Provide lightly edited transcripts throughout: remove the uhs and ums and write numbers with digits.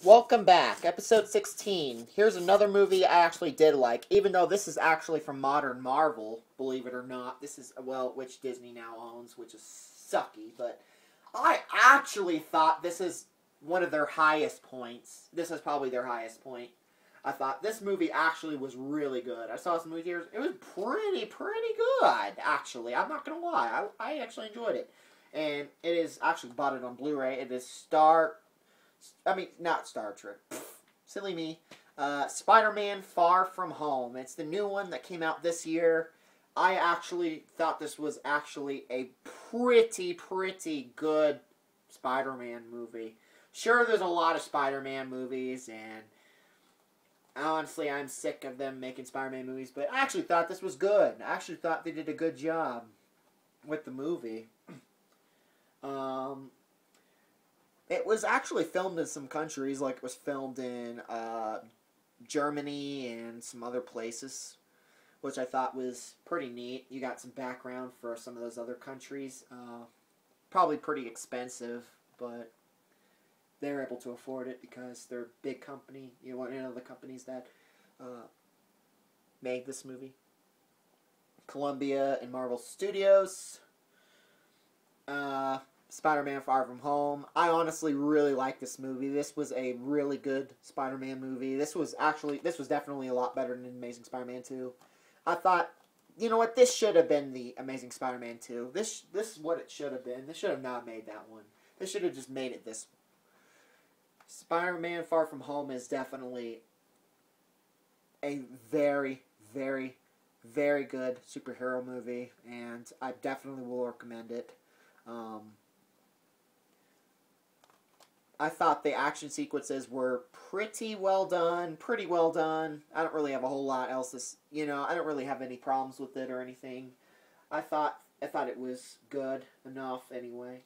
Welcome back, episode 16. Here's another movie I actually did like, even though this is actually from Modern Marvel, believe it or not. This is, well, which Disney now owns, which is sucky, but I actually thought this is one of their highest points. This is probably their highest point. I thought this movie actually was really good. I saw some movie theaters. It was pretty good, actually. I'm not going to lie. I actually enjoyed it. And it is actually bought it on Blu-ray. It is not Star Trek. Silly me. Spider-Man Far From Home. It's the new one that came out this year. I actually thought this was actually a pretty good Spider-Man movie. Sure, there's a lot of Spider-Man movies, and honestly, I'm sick of them making Spider-Man movies, but I actually thought this was good. I actually thought they did a good job with the movie. It was actually filmed in some countries, like it was filmed in Germany and some other places, which I thought was pretty neat. You got some background for some of those other countries. Probably pretty expensive, but they're able to afford it because they're a big company. You know the companies that made this movie. Columbia and Marvel Studios. Spider-Man Far From Home. I honestly really like this movie. This was a really good Spider-Man movie. This was definitely a lot better than Amazing Spider-Man 2. I thought, you know what, this should have been the Amazing Spider-Man 2. This is what it should have been. This should have not made that one. They should have just made it this one. Spider-Man Far From Home is definitely a very good superhero movie, and I definitely will recommend it. I thought the action sequences were pretty well done. I don't really have a whole lot else I don't really have any problems with it or anything. I thought it was good enough anyway.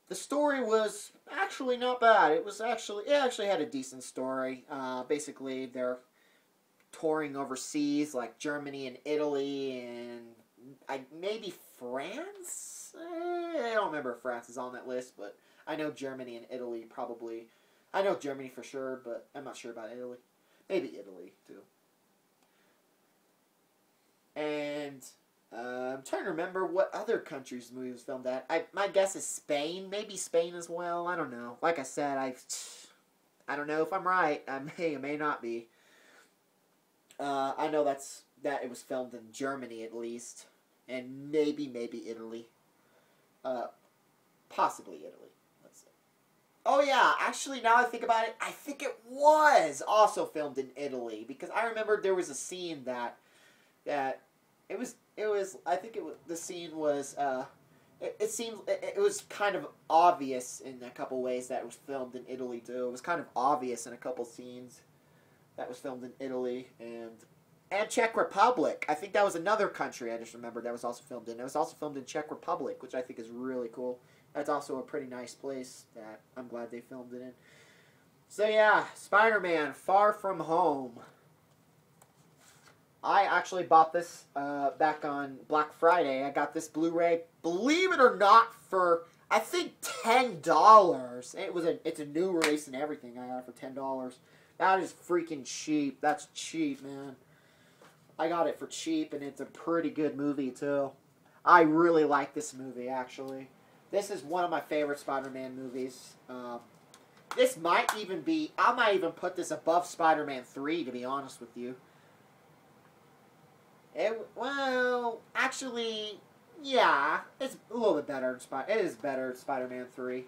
The story was actually not bad. It actually had a decent story. Basically, they're touring overseas, like Germany and Italy and maybe France? I don't remember if France is on that list, but I know Germany and Italy probably. I know Germany for sure, but I'm not sure about Italy. Maybe Italy, too. And I'm trying to remember what other countries the movie was filmed at. My guess is Spain. Maybe Spain as well. I don't know. Like I said, I don't know if I'm right. I may not be. I know that it was filmed in Germany at least. And maybe Italy. Possibly Italy. Let's see. Oh yeah, actually now I think about it, I think it was also filmed in Italy because I remember there was a scene that it was I think the scene was it was kind of obvious in a couple ways that it was filmed in Italy too. It was kind of obvious in a couple scenes that was filmed in Italy and Czech Republic. I think that was another country I just remembered that was also filmed in. It was also filmed in Czech Republic, which I think is really cool. That's also a pretty nice place that I'm glad they filmed it in. So yeah, Spider-Man Far From Home. I actually bought this back on Black Friday. I got this Blu-ray, believe it or not, for I think $10. It's a new release and everything. I got it for $10. That is freaking cheap. That's cheap, man. I got it for cheap, and it's a pretty good movie, too. I really like this movie, actually. This is one of my favorite Spider-Man movies. This might even be... I might even put this above Spider-Man 3, to be honest with you. Well, actually, yeah. It's a little bit better. It is better than Spider-Man 3,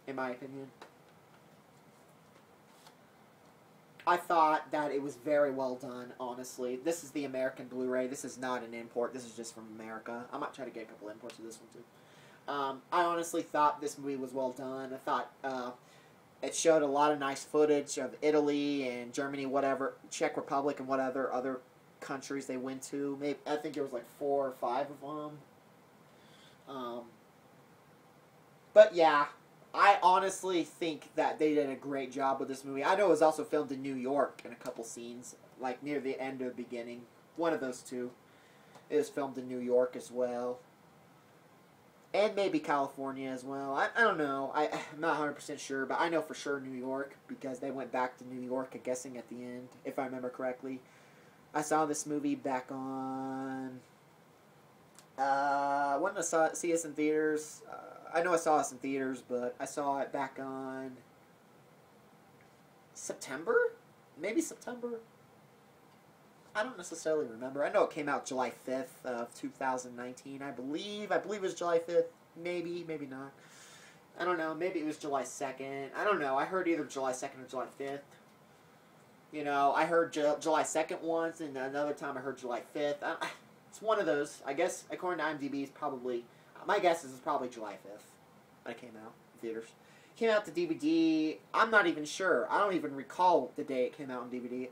in my opinion. I thought that it was very well done, honestly. This is the American Blu-ray. This is not an import. This is just from America. I might try to get a couple imports of this one, too. I honestly thought this movie was well done. I thought it showed a lot of nice footage of Italy and Germany, whatever, Czech Republic and what other countries they went to. Maybe I think there was like 4 or 5 of them. But yeah. I honestly think that they did a great job with this movie. I know it was also filmed in New York in a couple scenes, like near the end or the beginning. One of those two. It was filmed in New York as well. And maybe California as well. I don't know. I'm not 100% sure, but I know for sure New York because they went back to New York, I'm guessing, at the end, if I remember correctly. I saw this movie back on... when did I see this in theaters? I know I saw this in theaters, but I saw it back on... September? Maybe September? I don't necessarily remember. I know it came out July 5th of 2019, I believe. I believe it was July 5th. Maybe, maybe not. I don't know. Maybe it was July 2nd. I don't know. I heard either July 2nd or July 5th. You know, I heard July 2nd once, and another time I heard July 5th. It's one of those. I guess, according to IMDb, it's probably... My guess is it's probably July 5th when it came out in theaters. Came out to DVD. I'm not even sure. I don't even recall the day it came out on DVD.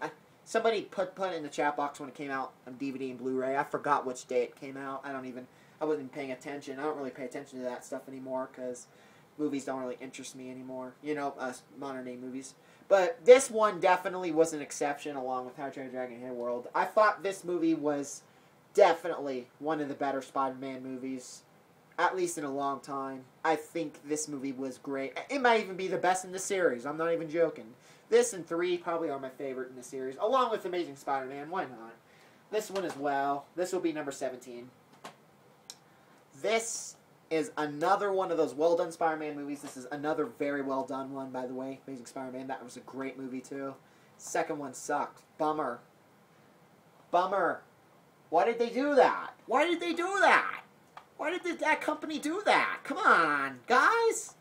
Somebody put it in the chat box when it came out on DVD and Blu-ray. I forgot which day it came out. I wasn't even paying attention. I don't really pay attention to that stuff anymore because movies don't really interest me anymore. You know, modern day movies. But this one definitely was an exception along with How to Train Your Dragon Hidden World. I thought this movie was definitely one of the better Spider-Man movies, at least in a long time. I think this movie was great. It might even be the best in the series. I'm not even joking. This and 3 probably are my favorite in the series, along with Amazing Spider-Man. Why not? This one as well. This will be number 17. This is another one of those well-done Spider-Man movies. This is another very well-done one, by the way. Amazing Spider-Man. That was a great movie, too. Second one sucked. Bummer. Bummer. Why did they do that? Why did they do that? Why did that company do that? Come on, guys.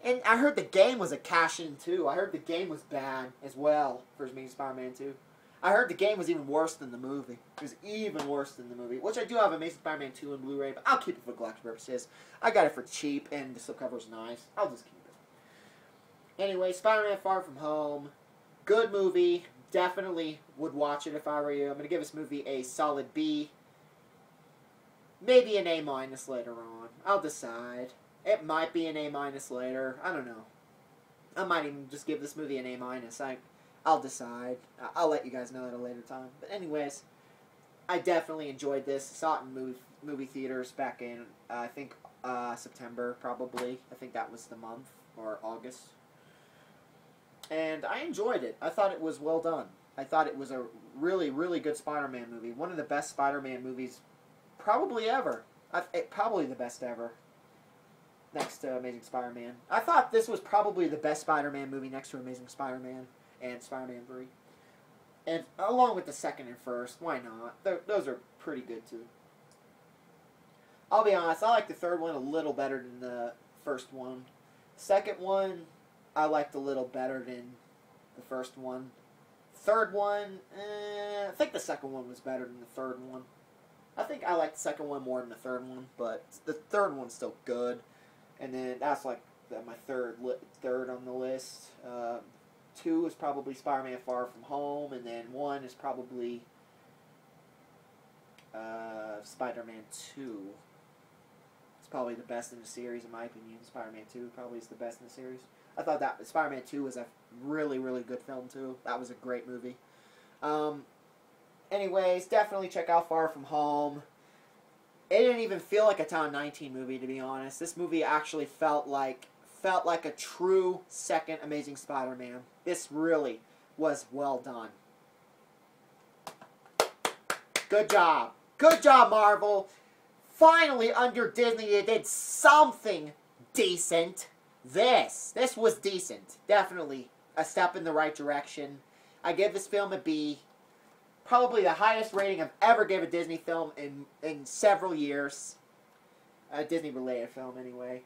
And I heard the game was a cash-in, too. I heard the game was bad as well for Amazing Spider-Man 2. I heard the game was even worse than the movie. It was even worse than the movie. Which I do have Amazing Spider-Man 2 in Blu-ray, but I'll keep it for collection purposes. I got it for cheap, and the slipcover's nice. I'll just keep it. Anyway, Spider-Man Far From Home. Good movie. Definitely would watch it if I were you. I'm going to give this movie a solid B. Maybe an A- later on. I'll decide. It might be an A- later. I don't know. I might even just give this movie an A-. I'll decide. I'll let you guys know at a later time. But anyways, I definitely enjoyed this. Saw it in movie theaters back in, I think, September, probably. I think that was the month, or August. And I enjoyed it. I thought it was well done. I thought it was a really, really good Spider-Man movie. One of the best Spider-Man movies probably ever. Probably the best ever. Next to Amazing Spider-Man. I thought this was probably the best Spider-Man movie next to Amazing Spider-Man and Spider-Man 3. And along with the second and first, why not? Those are pretty good too. I'll be honest, I like the third one a little better than the first one. Second one, I liked a little better than the first one. Third one, I think the second one was better than the third one. I think I like the second one more than the third one, but the third one's still good. And then that's like my third on the list. 2 is probably Spider-Man Far From Home, and then 1 is probably Spider-Man 2. It's probably the best in the series, in my opinion. Spider-Man 2 probably is the best in the series. I thought that Spider-Man 2 was a really, really good film, too. That was a great movie. Anyways, definitely check out Far From Home. It didn't even feel like a Town 19 movie, to be honest. This movie actually felt like a true second Amazing Spider-Man. This really was well done. Good job. Good job, Marvel. Finally, under Disney, they did something decent. This was decent. Definitely a step in the right direction. I give this film a B. Probably the highest rating I've ever given a Disney film in several years. A Disney-related film, anyway.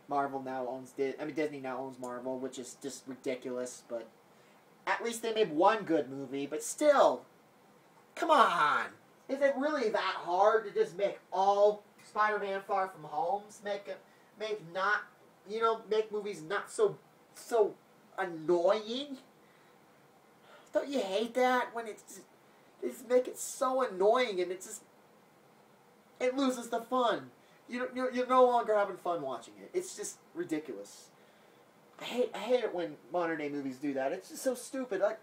Disney now owns Marvel, which is just ridiculous, but at least they made one good movie, but still, come on! Is it really that hard to just make all Spider-Man Far From Homes? Make movies not so annoying? Don't you hate that when they just make it so annoying and it loses the fun. You're no longer having fun watching it. It's just ridiculous. I hate it when modern day movies do that. It's just so stupid. Like,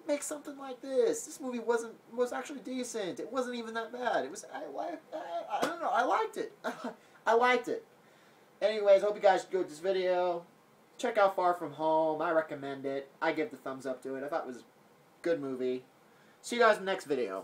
make something like this. This movie was actually decent. It wasn't even that bad. I don't know. I liked it. I liked it. Anyways, hope you guys enjoyed this video. Check out Far From Home. I recommend it. I give the thumbs up to it. I thought it was a good movie. See you guys in the next video.